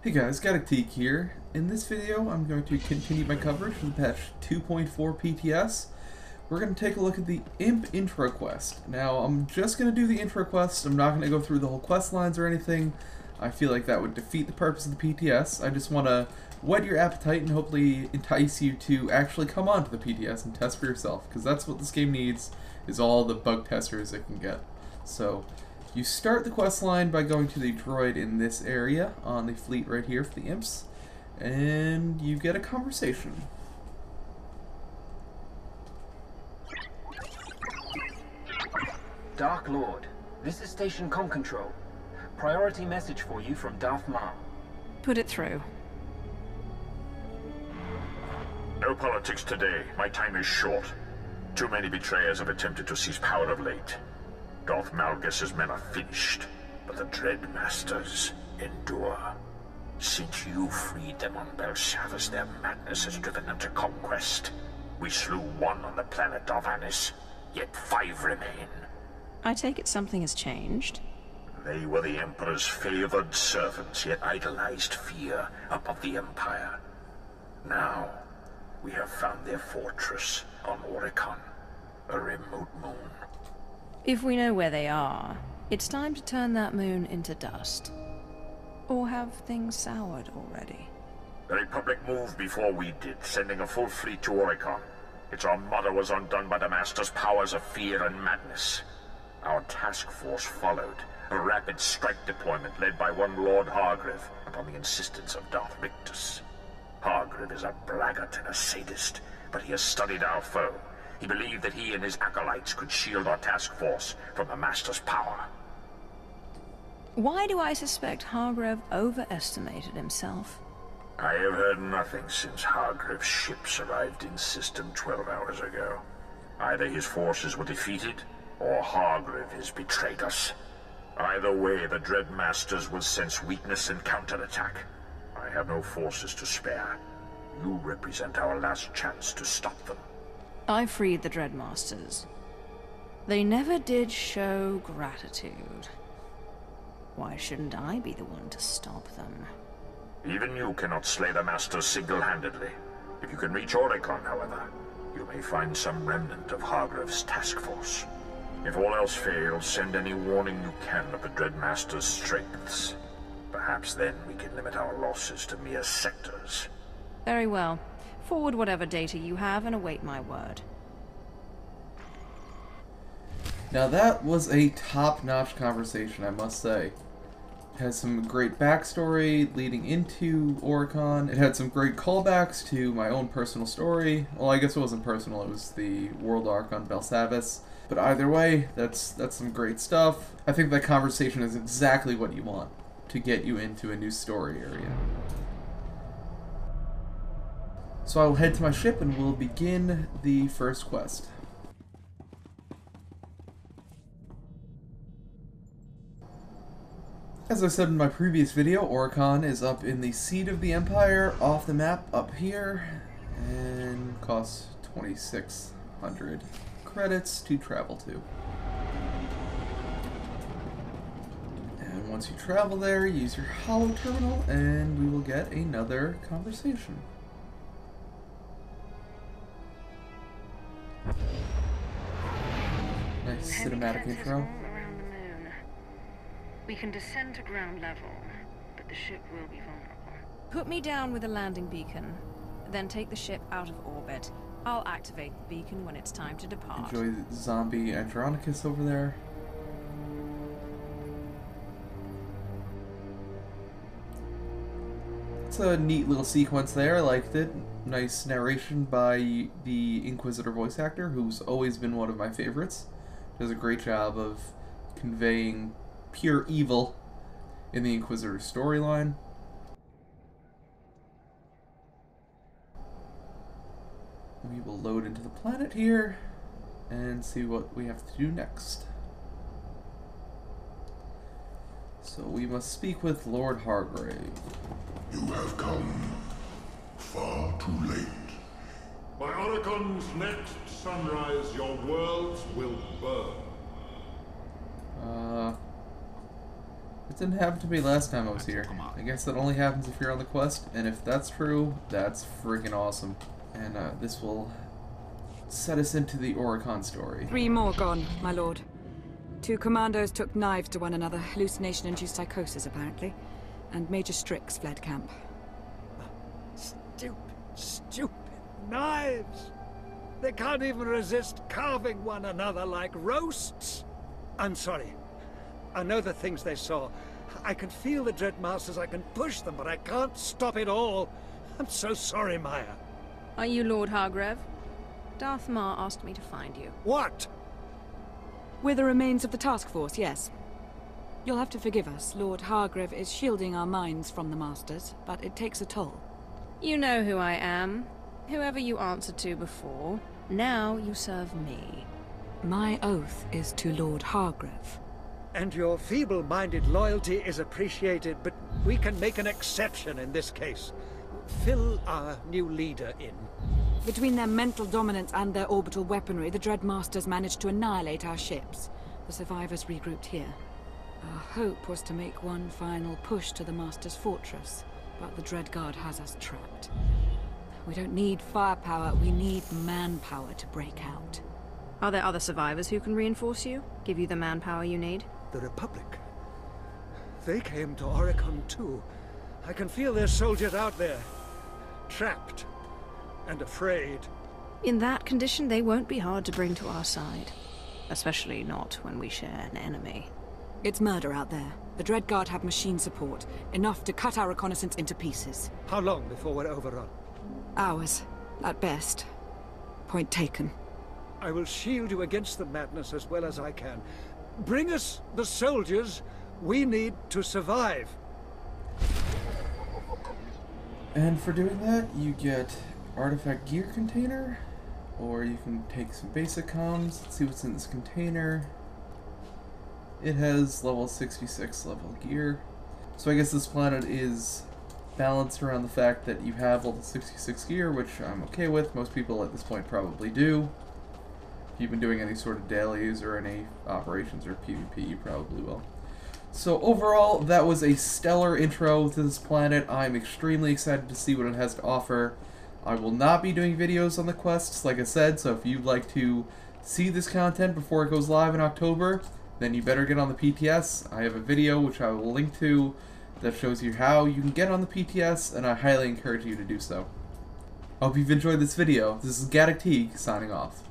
Hey guys, Gaddock Teeg here. In this video, I'm going to continue my coverage of the patch 2.4 PTS. We're going to take a look at the Imp intro quest. Now, I'm just going to do the intro quest. I'm not going to go through the whole quest lines or anything. I feel like that would defeat the purpose of the PTS. I just want to whet your appetite and hopefully entice you to actually come onto the PTS and test for yourself, because that's what this game needs, is all the bug testers it can get. So, you start the quest line by going to the droid in this area on the fleet right here for the imps, and you get a conversation. Dark Lord, this is Station Com Control. Priority message for you from Darth Maul. Put it through. No politics today. My time is short. Too many betrayers have attempted to seize power of late. Darth Malgus' men are finished, but the Dread Masters endure. Since you freed them on Belshazzar's, their madness has driven them to conquest. We slew one on the planet Darvanis, yet 5 remain. I take it something has changed. They were the Emperor's favored servants, yet idolized fear above the Empire. Now, we have found their fortress on Oricon, a remote moon. If we know where they are, it's time to turn that moon into dust. Or have things soured already? The Republic moved before we did, sending a full fleet to Oricon. Its armada was undone by the Master's powers of fear and madness. Our task force followed, a rapid strike deployment led by one Lord Hargreave upon the insistence of Darth Rictus. Hargreave is a braggart and a sadist, but he has studied our foe. He believed that he and his acolytes could shield our task force from the Master's power. Why do I suspect Hargrave overestimated himself? I have heard nothing since Hargreave's ships arrived in system 12 hours ago. Either his forces were defeated, or Hargreave has betrayed us. Either way, the Dread Masters will sense weakness and counterattack. I have no forces to spare. You represent our last chance to stop them. I freed the Dreadmasters. They never did show gratitude. Why shouldn't I be the one to stop them? Even you cannot slay the Masters single-handedly. If you can reach Oricon, however, you may find some remnant of Hargreave's task force. If all else fails, send any warning you can of the Dread Master's strengths. Perhaps then we can limit our losses to mere sectors. Very well. Forward whatever data you have and await my word. Now that was a top-notch conversation, I must say. It had some great backstory leading into Oricon. It had some great callbacks to my own personal story. Well, I guess it wasn't personal, it was the world arc on Belshazzar. But either way, that's some great stuff. I think that conversation is exactly what you want to get you into a new story area. So I will head to my ship and we'll begin the first quest. As I said in my previous video, Oricon is up in the seat of the Empire, off the map up here, and costs 2,600 credits to travel to. And once you travel there, use your holo terminal and we will get another conversation. Nice cinematic intro. Around the moon. We can descend to ground level, but the ship will be vulnerable. Put me down with a landing beacon, then take the ship out of orbit. I'll activate the beacon when it's time to depart. Enjoy the zombie Andronicus over there. It's a neat little sequence there, I liked it. Nice narration by the Inquisitor voice actor, who's always been one of my favorites. Does a great job of conveying pure evil in the Inquisitor storyline. We will load into the planet here and see what we have to do next. So we must speak with Lord Hargrave. You have come far too late. By Oricon's next sunrise, your worlds will burn. It didn't happen to me last time I was here. I guess that only happens if you're on the quest, and if that's true, that's freaking awesome. And this will set us into the Oricon story. 3 more gone, my lord. 2 commandos took knives to one another, hallucination-induced psychosis apparently, and Major Strix fled camp. Stupid knives! They can't even resist carving one another like roasts! I'm sorry. I know the things they saw. I can feel the Dreadmasters, I can push them, but I can't stop it all. I'm so sorry, Maya. Are you Lord Hargrave? Darth Mar asked me to find you. What? We're the remains of the task force, yes. You'll have to forgive us. Lord Hargrave is shielding our minds from the Masters, but it takes a toll. You know who I am. Whoever you answered to before. Now you serve me. My oath is to Lord Hargrave. And your feeble-minded loyalty is appreciated, but we can make an exception in this case. Fill our new leader in. Between their mental dominance and their orbital weaponry, the Dreadmasters managed to annihilate our ships. The survivors regrouped here. Our hope was to make one final push to the Master's fortress, but the Dreadguard has us trapped. We don't need firepower, we need manpower to break out. Are there other survivors who can reinforce you? Give you the manpower you need? The Republic. They came to Oricon too. I can feel their soldiers out there. Trapped. And afraid. In that condition, they won't be hard to bring to our side. Especially not when we share an enemy. It's murder out there. The Dreadguard have machine support, enough to cut our reconnaissance into pieces. How long before we're overrun? Hours, at best. Point taken. I will shield you against the madness as well as I can. Bring us the soldiers we need to survive. And for doing that, you get artifact gear container, or you can take some basic comms. Let's see what's in this container. It has level 66 level gear. So I guess this planet is balanced around the fact that you have level 66 gear, which I'm okay with. Most people at this point probably do. If you've been doing any sort of dailies or any operations or PvP, you probably will. So overall, that was a stellar intro to this planet. I'm extremely excited to see what it has to offer. I will not be doing videos on the quests, like I said, so if you'd like to see this content before it goes live in October, then you better get on the PTS. I have a video which I will link to that shows you how you can get on the PTS, and I highly encourage you to do so. I hope you've enjoyed this video. This is Gaddock Teeg, signing off.